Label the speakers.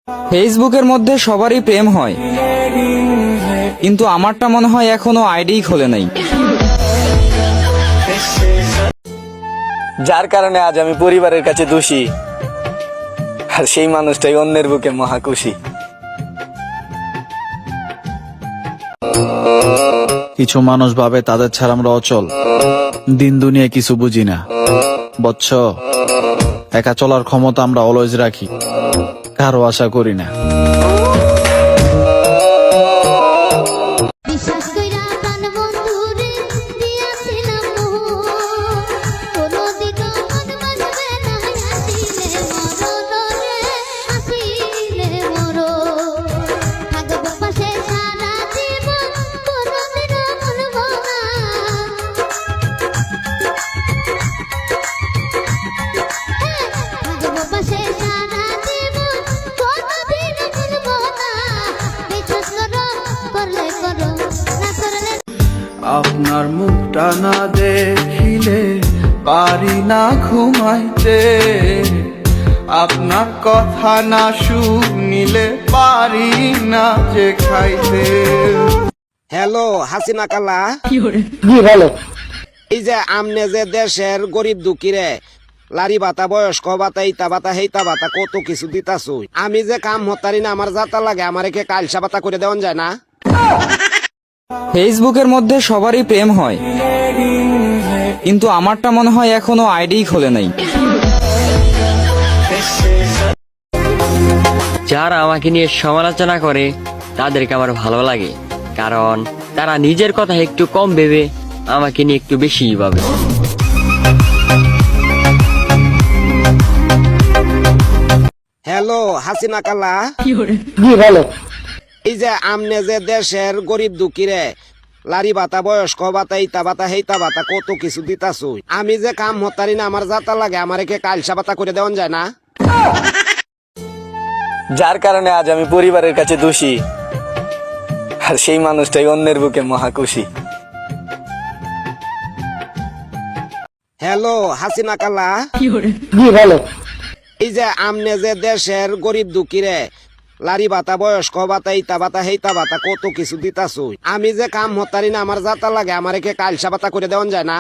Speaker 1: ফেসবুকের মধ্যে সবারই প্রেম হয়, কিন্তু আমারটা মনে হয় এখনো আইডিই খোলে নাই।
Speaker 2: যার কারণে আজ আমি পরিবারের কাছে দোষী, আর সেই মানুষটাই অন্যের বুকে মহাখুশি।
Speaker 3: কিছু মানুষ ভাবে তাদের ছাড়া আমরা অচল, দিন দুনিয়া কিছু বুঝি না। বৎস, একা চলার ক্ষমতা আমরা অলওয়েজ রাখি, কারো আশা করি না।
Speaker 4: আপনার মুখটা না দেখিলে পারি না ঘুমাইতে, আপনার কথা না শুনিলে পারি না যে খাইতে।
Speaker 5: হ্যালো হাসিনা কালা,
Speaker 6: জি ভালো।
Speaker 5: এই যে আমনে যে দেশের গরিব দুঃখীরে লারি ভাতা, বয়স্ক ভাতা, ইতা ভাতা, হেইতা ভাতা কত কিছু দিতাছ, আমি যে কাম হতারি না, আমার যাতা লাগে, আমারে কে কালসা ভাতা করে দেওয়া যায় না?
Speaker 1: ফেসবুকের মধ্যে সবারই প্রেম হয়, কিন্তু আমারটা মনে হয় এখনো আইডিই খোলে নাই।
Speaker 7: যারা আমাকে নিয়ে সমালোচনা করে তাদেরকে আমার ভালো লাগে, কারণ তারা নিজের কথা একটু কম ভেবে আমাকে নিয়ে একটু বেশি ভাবে।
Speaker 5: হ্যালো হাসিনা কালা,
Speaker 6: জি ভালো।
Speaker 5: এই যে আমনে যে দেশের গরিব দুঃখীরে লারি ভাতা, বয়স্ক ভাতা, ইতা ভাতা, হেইতা ভাতা কত কিছু দিতাছ, আমি যে কাম হতারি না, আমার যাতা লাগে, আমারে কে কালসা ভাতা করে দেওয়া যায় না?
Speaker 2: যার কারণে আজ আমি পরিবারের কাছে দোষী, আর সেই মানুষটাই অন্যের বুকে মহাখুশি।
Speaker 5: হ্যালো হাসিনা কালা,
Speaker 6: জি ভালো।
Speaker 5: এই যে আমনে যে দেশের গরিব দুঃখীরে লারি ভাতা, বয়স্ক ভাতা, ইতা ভাতা, হেইতা ভাতা কত কিছু দিতাছ, আমি যে কাম হতারি না, আমার যাতা লাগে, আমারে কে কালসা ভাতা করে দেওয়া যায় না?